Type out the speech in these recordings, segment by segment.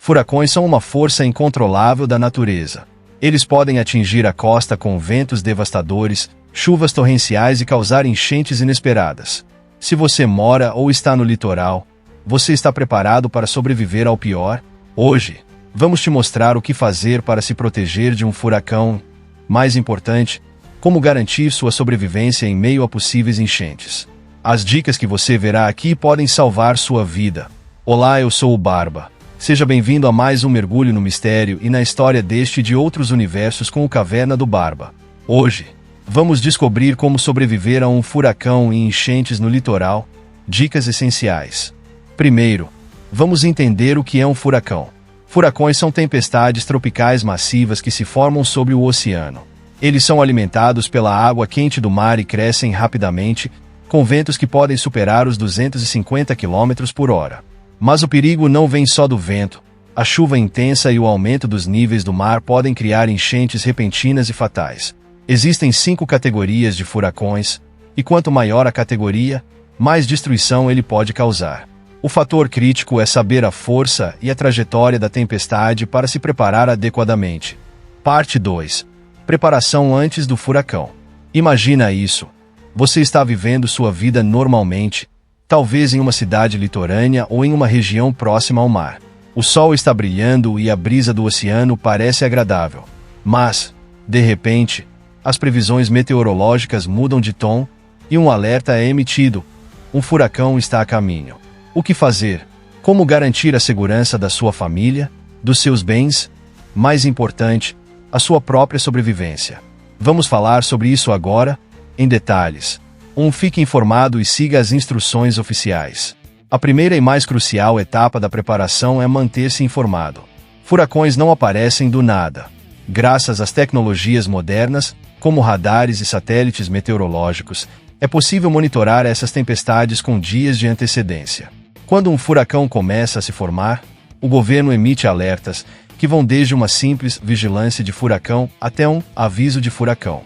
Furacões são uma força incontrolável da natureza. Eles podem atingir a costa com ventos devastadores, chuvas torrenciais e causar enchentes inesperadas. Se você mora ou está no litoral, você está preparado para sobreviver ao pior? Hoje, vamos te mostrar o que fazer para se proteger de um furacão. Mais importante, como garantir sua sobrevivência em meio a possíveis enchentes. As dicas que você verá aqui podem salvar sua vida. Olá, eu sou o Barba. Seja bem-vindo a mais um mergulho no mistério e na história deste e de outros universos com o Caverna do Barba. Hoje, vamos descobrir como sobreviver a um furacão e enchentes no litoral. Dicas essenciais. Primeiro, vamos entender o que é um furacão. Furacões são tempestades tropicais massivas que se formam sobre o oceano. Eles são alimentados pela água quente do mar e crescem rapidamente, com ventos que podem superar os 250 km por hora. Mas o perigo não vem só do vento. A chuva intensa e o aumento dos níveis do mar podem criar enchentes repentinas e fatais. Existem 5 categorias de furacões, e quanto maior a categoria, mais destruição ele pode causar. O fator crítico é saber a força e a trajetória da tempestade para se preparar adequadamente. Parte 2. Preparação antes do furacão. Imagina isso. Você está vivendo sua vida normalmente, talvez em uma cidade litorânea ou em uma região próxima ao mar. O sol está brilhando e a brisa do oceano parece agradável. Mas, de repente, as previsões meteorológicas mudam de tom e um alerta é emitido. Um furacão está a caminho. O que fazer? Como garantir a segurança da sua família, dos seus bens? Mais importante, a sua própria sobrevivência. Vamos falar sobre isso agora, em detalhes. Fique informado e siga as instruções oficiais. A primeira e mais crucial etapa da preparação é manter-se informado. Furacões não aparecem do nada. Graças às tecnologias modernas, como radares e satélites meteorológicos, é possível monitorar essas tempestades com dias de antecedência. Quando um furacão começa a se formar, o governo emite alertas, que vão desde uma simples vigilância de furacão até um aviso de furacão.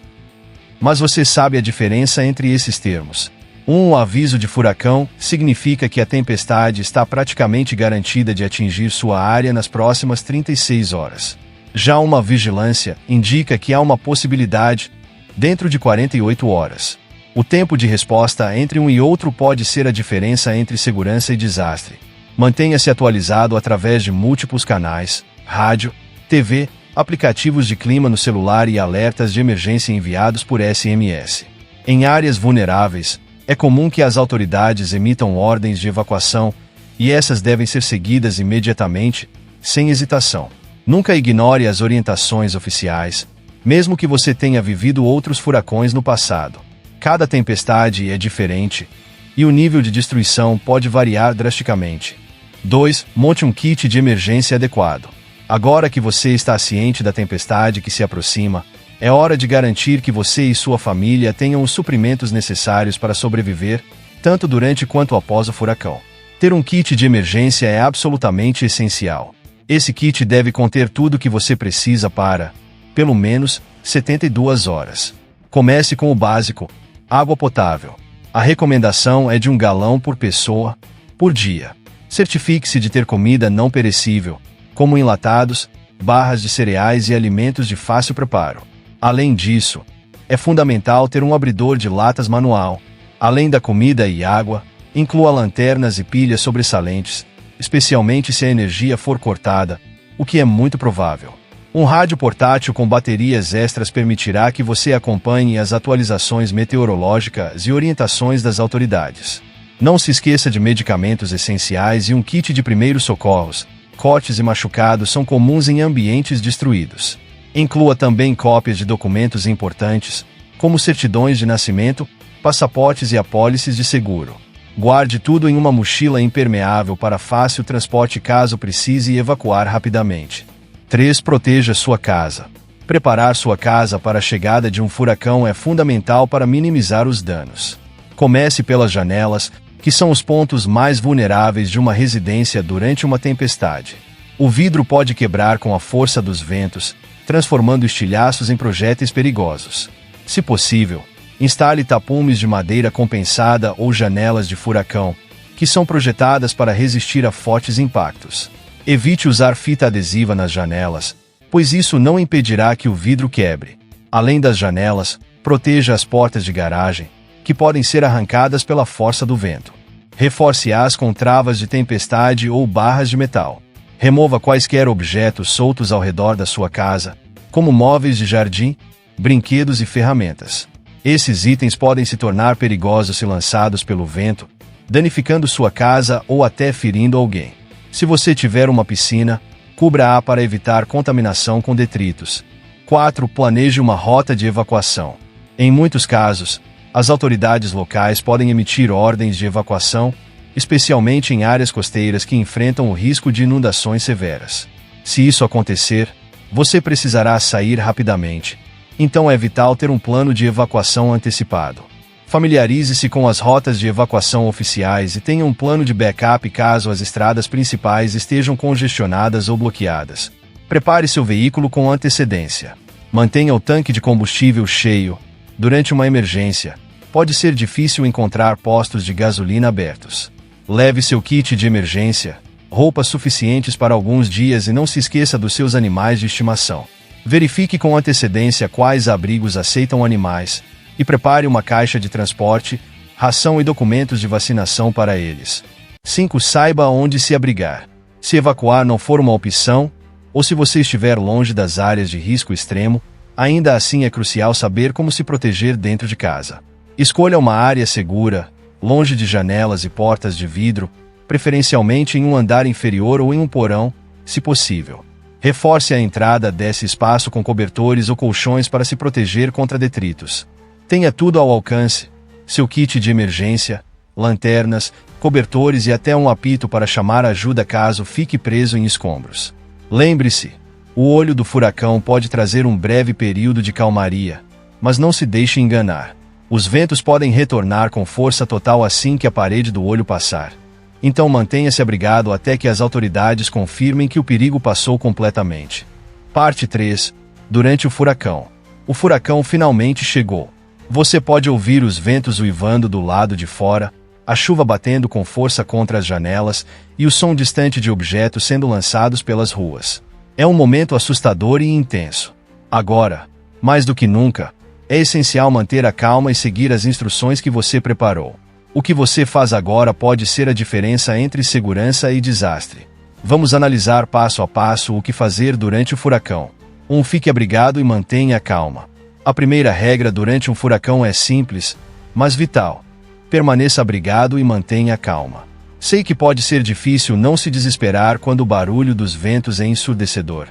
Mas você sabe a diferença entre esses termos? Um aviso de furacão significa que a tempestade está praticamente garantida de atingir sua área nas próximas 36 horas. Já uma vigilância indica que há uma possibilidade dentro de 48 horas. O tempo de resposta entre um e outro pode ser a diferença entre segurança e desastre. Mantenha-se atualizado através de múltiplos canais, rádio, TV, aplicativos de clima no celular e alertas de emergência enviados por SMS. Em áreas vulneráveis, é comum que as autoridades emitam ordens de evacuação, e essas devem ser seguidas imediatamente, sem hesitação. Nunca ignore as orientações oficiais, mesmo que você tenha vivido outros furacões no passado. Cada tempestade é diferente, e o nível de destruição pode variar drasticamente. 2. Monte um kit de emergência adequado. Agora que você está ciente da tempestade que se aproxima, é hora de garantir que você e sua família tenham os suprimentos necessários para sobreviver, tanto durante quanto após o furacão. Ter um kit de emergência é absolutamente essencial. Esse kit deve conter tudo o que você precisa para, pelo menos, 72 horas. Comece com o básico: água potável. A recomendação é de 1 galão por pessoa, por dia. Certifique-se de ter comida não perecível, como enlatados, barras de cereais e alimentos de fácil preparo. Além disso, é fundamental ter um abridor de latas manual. Além da comida e água, inclua lanternas e pilhas sobressalentes, especialmente se a energia for cortada, o que é muito provável. Um rádio portátil com baterias extras permitirá que você acompanhe as atualizações meteorológicas e orientações das autoridades. Não se esqueça de medicamentos essenciais e um kit de primeiros socorros. Cortes e machucados são comuns em ambientes destruídos. Inclua também cópias de documentos importantes, como certidões de nascimento, passaportes e apólices de seguro. Guarde tudo em uma mochila impermeável para fácil transporte caso precise evacuar rapidamente. 3. Proteja sua casa. Preparar sua casa para a chegada de um furacão é fundamental para minimizar os danos. Comece pelas janelas, que são os pontos mais vulneráveis de uma residência durante uma tempestade. O vidro pode quebrar com a força dos ventos, transformando estilhaços em projéteis perigosos. Se possível, instale tapumes de madeira compensada ou janelas de furacão, que são projetadas para resistir a fortes impactos. Evite usar fita adesiva nas janelas, pois isso não impedirá que o vidro quebre. Além das janelas, proteja as portas de garagem, que podem ser arrancadas pela força do vento. Reforce-as com travas de tempestade ou barras de metal. Remova quaisquer objetos soltos ao redor da sua casa, como móveis de jardim, brinquedos e ferramentas. Esses itens podem se tornar perigosos se lançados pelo vento, danificando sua casa ou até ferindo alguém. Se você tiver uma piscina, cubra-a para evitar contaminação com detritos. 4. Planeje uma rota de evacuação. Em muitos casos, as autoridades locais podem emitir ordens de evacuação, especialmente em áreas costeiras que enfrentam o risco de inundações severas. Se isso acontecer, você precisará sair rapidamente. Então é vital ter um plano de evacuação antecipado. Familiarize-se com as rotas de evacuação oficiais e tenha um plano de backup caso as estradas principais estejam congestionadas ou bloqueadas. Prepare seu veículo com antecedência. Mantenha o tanque de combustível cheio. Durante uma emergência, pode ser difícil encontrar postos de gasolina abertos. Leve seu kit de emergência, roupas suficientes para alguns dias e não se esqueça dos seus animais de estimação. Verifique com antecedência quais abrigos aceitam animais e prepare uma caixa de transporte, ração e documentos de vacinação para eles. 5. Saiba onde se abrigar. Se evacuar não for uma opção, ou se você estiver longe das áreas de risco extremo, ainda assim é crucial saber como se proteger dentro de casa. Escolha uma área segura, longe de janelas e portas de vidro, preferencialmente em um andar inferior ou em um porão, se possível. Reforce a entrada desse espaço com cobertores ou colchões para se proteger contra detritos. Tenha tudo ao alcance: seu kit de emergência, lanternas, cobertores e até um apito para chamar ajuda caso fique preso em escombros. Lembre-se, o olho do furacão pode trazer um breve período de calmaria, mas não se deixe enganar. Os ventos podem retornar com força total assim que a parede do olho passar. Então mantenha-se abrigado até que as autoridades confirmem que o perigo passou completamente. Parte 3. Durante o furacão. O furacão finalmente chegou. Você pode ouvir os ventos uivando do lado de fora, a chuva batendo com força contra as janelas e o som distante de objetos sendo lançados pelas ruas. É um momento assustador e intenso. Agora, mais do que nunca, é essencial manter a calma e seguir as instruções que você preparou. O que você faz agora pode ser a diferença entre segurança e desastre. Vamos analisar passo a passo o que fazer durante o furacão. 1. Fique abrigado e mantenha a calma. A primeira regra durante um furacão é simples, mas vital. Permaneça abrigado e mantenha a calma. Sei que pode ser difícil não se desesperar quando o barulho dos ventos é ensurdecedor,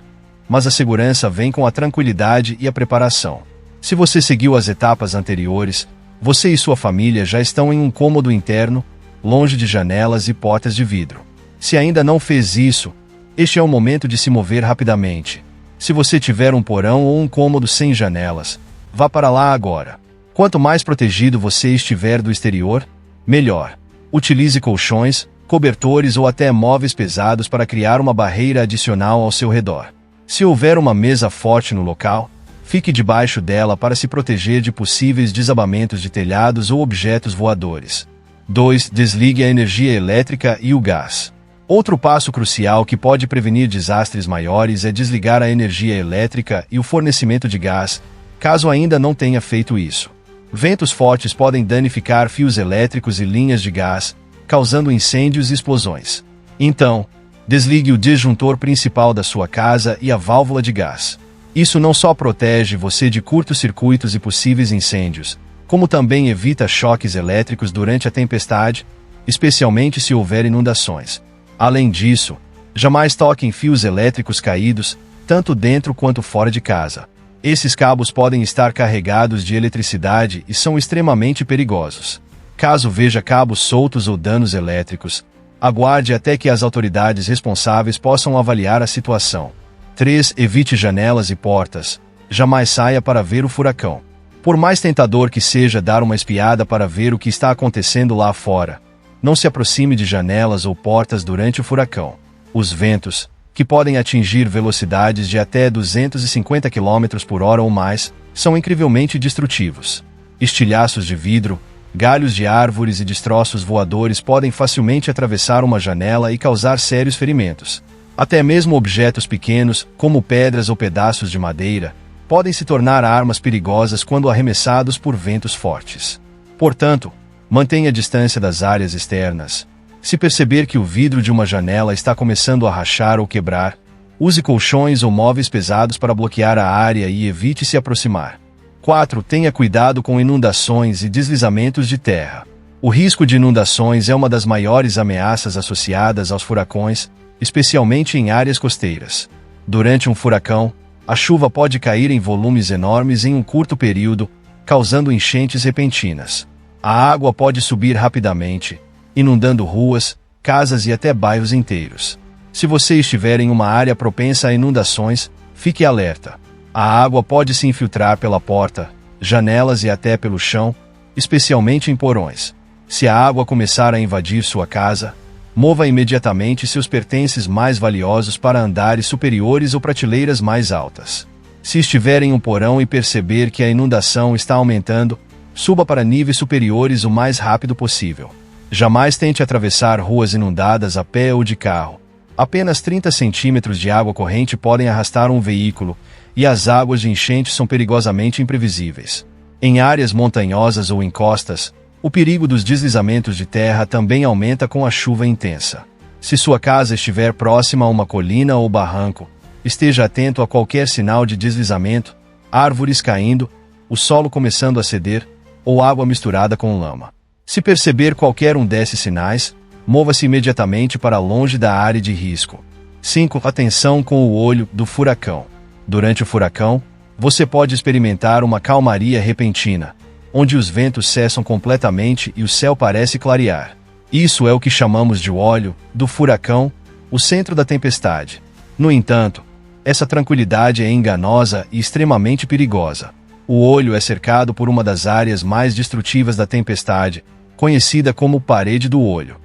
mas a segurança vem com a tranquilidade e a preparação. Se você seguiu as etapas anteriores, você e sua família já estão em um cômodo interno, longe de janelas e portas de vidro. Se ainda não fez isso, este é o momento de se mover rapidamente. Se você tiver um porão ou um cômodo sem janelas, vá para lá agora. Quanto mais protegido você estiver do exterior, melhor. Utilize colchões, cobertores ou até móveis pesados para criar uma barreira adicional ao seu redor. Se houver uma mesa forte no local, fique debaixo dela para se proteger de possíveis desabamentos de telhados ou objetos voadores. 2. Desligue a energia elétrica e o gás. Outro passo crucial que pode prevenir desastres maiores é desligar a energia elétrica e o fornecimento de gás, caso ainda não tenha feito isso. Ventos fortes podem danificar fios elétricos e linhas de gás, causando incêndios e explosões. Então, desligue o disjuntor principal da sua casa e a válvula de gás. Isso não só protege você de curtos-circuitos e possíveis incêndios, como também evita choques elétricos durante a tempestade, especialmente se houver inundações. Além disso, jamais toque em fios elétricos caídos, tanto dentro quanto fora de casa. Esses cabos podem estar carregados de eletricidade e são extremamente perigosos. Caso veja cabos soltos ou danos elétricos, aguarde até que as autoridades responsáveis possam avaliar a situação. 3. Evite janelas e portas. Jamais saia para ver o furacão. Por mais tentador que seja dar uma espiada para ver o que está acontecendo lá fora, não se aproxime de janelas ou portas durante o furacão. Os ventos, que podem atingir velocidades de até 250 km por hora ou mais, são incrivelmente destrutivos. Estilhaços de vidro, galhos de árvores e destroços voadores podem facilmente atravessar uma janela e causar sérios ferimentos. Até mesmo objetos pequenos, como pedras ou pedaços de madeira, podem se tornar armas perigosas quando arremessados por ventos fortes. Portanto, mantenha a distância das áreas externas. Se perceber que o vidro de uma janela está começando a rachar ou quebrar, use colchões ou móveis pesados para bloquear a área e evite se aproximar. 4. Tenha cuidado com inundações e deslizamentos de terra. O risco de inundações é uma das maiores ameaças associadas aos furacões, especialmente em áreas costeiras. Durante um furacão, a chuva pode cair em volumes enormes em um curto período, causando enchentes repentinas. A água pode subir rapidamente, inundando ruas, casas e até bairros inteiros. Se você estiver em uma área propensa a inundações, fique alerta. A água pode se infiltrar pela porta, janelas e até pelo chão, especialmente em porões. Se a água começar a invadir sua casa, mova imediatamente seus pertences mais valiosos para andares superiores ou prateleiras mais altas. Se estiver em um porão e perceber que a inundação está aumentando, suba para níveis superiores o mais rápido possível. Jamais tente atravessar ruas inundadas a pé ou de carro. Apenas 30 centímetros de água corrente podem arrastar um veículo, e as águas de enchente são perigosamente imprevisíveis. Em áreas montanhosas ou encostas, o perigo dos deslizamentos de terra também aumenta com a chuva intensa. Se sua casa estiver próxima a uma colina ou barranco, esteja atento a qualquer sinal de deslizamento, árvores caindo, o solo começando a ceder, ou água misturada com lama. Se perceber qualquer um desses sinais, mova-se imediatamente para longe da área de risco. 5. Atenção com o olho do furacão. Durante o furacão, você pode experimentar uma calmaria repentina, onde os ventos cessam completamente e o céu parece clarear. Isso é o que chamamos de olho do furacão, o centro da tempestade. No entanto, essa tranquilidade é enganosa e extremamente perigosa. O olho é cercado por uma das áreas mais destrutivas da tempestade, conhecida como parede do olho.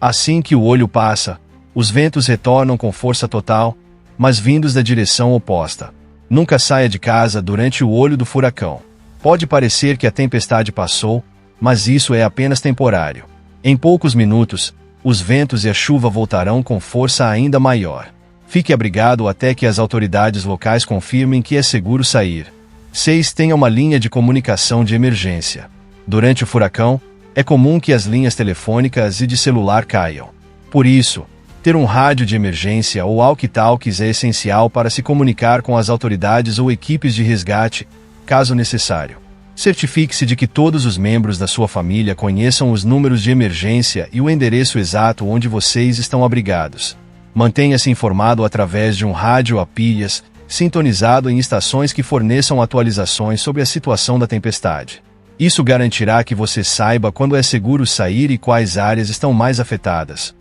Assim que o olho passa, os ventos retornam com força total, mas vindos da direção oposta. Nunca saia de casa durante o olho do furacão. Pode parecer que a tempestade passou, mas isso é apenas temporário. Em poucos minutos, os ventos e a chuva voltarão com força ainda maior. Fique abrigado até que as autoridades locais confirmem que é seguro sair. 6. Tenha uma linha de comunicação de emergência. Durante o furacão, é comum que as linhas telefônicas e de celular caiam. Por isso, ter um rádio de emergência ou walkie-talkies é essencial para se comunicar com as autoridades ou equipes de resgate, caso necessário. Certifique-se de que todos os membros da sua família conheçam os números de emergência e o endereço exato onde vocês estão abrigados. Mantenha-se informado através de um rádio a pilhas, sintonizado em estações que forneçam atualizações sobre a situação da tempestade. Isso garantirá que você saiba quando é seguro sair e quais áreas estão mais afetadas.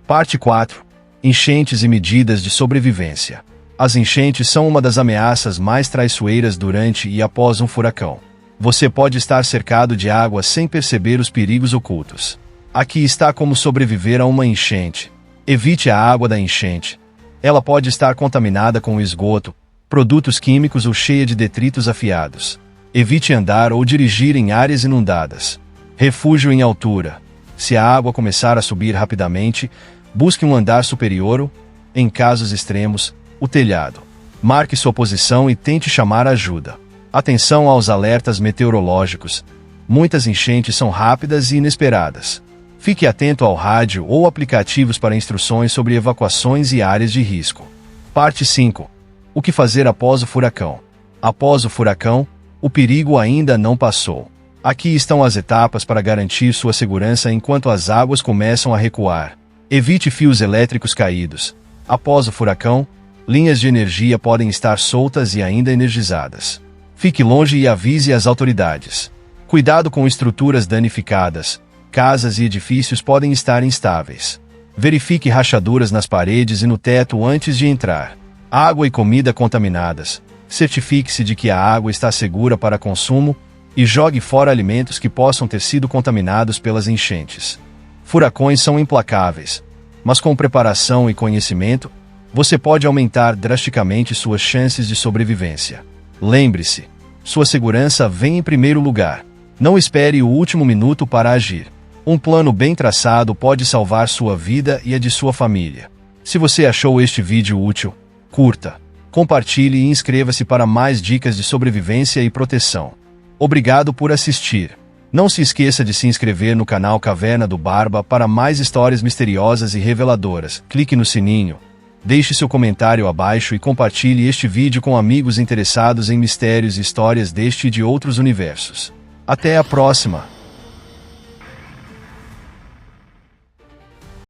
Parte 4. Enchentes e medidas de sobrevivência. As enchentes são uma das ameaças mais traiçoeiras durante e após um furacão. Você pode estar cercado de água sem perceber os perigos ocultos. Aqui está como sobreviver a uma enchente. Evite a água da enchente. Ela pode estar contaminada com esgoto, produtos químicos ou cheia de detritos afiados. Evite andar ou dirigir em áreas inundadas. Refúgio em altura. Se a água começar a subir rapidamente, busque um andar superior ou, em casos extremos, o telhado. Marque sua posição e tente chamar ajuda. Atenção aos alertas meteorológicos. Muitas enchentes são rápidas e inesperadas. Fique atento ao rádio ou aplicativos para instruções sobre evacuações e áreas de risco. Parte 5. O que fazer após o furacão? Após o furacão, o perigo ainda não passou. Aqui estão as etapas para garantir sua segurança enquanto as águas começam a recuar. Evite fios elétricos caídos. Após o furacão, linhas de energia podem estar soltas e ainda energizadas. Fique longe e avise as autoridades. Cuidado com estruturas danificadas. Casas e edifícios podem estar instáveis. Verifique rachaduras nas paredes e no teto antes de entrar. Água e comida contaminadas. Certifique-se de que a água está segura para consumo e jogue fora alimentos que possam ter sido contaminados pelas enchentes. Furacões são implacáveis, mas com preparação e conhecimento, você pode aumentar drasticamente suas chances de sobrevivência. Lembre-se, sua segurança vem em primeiro lugar. Não espere o último minuto para agir. Um plano bem traçado pode salvar sua vida e a de sua família. Se você achou este vídeo útil, curta, compartilhe e inscreva-se para mais dicas de sobrevivência e proteção. Obrigado por assistir. Não se esqueça de se inscrever no canal Caverna do Barba para mais histórias misteriosas e reveladoras. Clique no sininho, deixe seu comentário abaixo e compartilhe este vídeo com amigos interessados em mistérios e histórias deste e de outros universos. Até a próxima!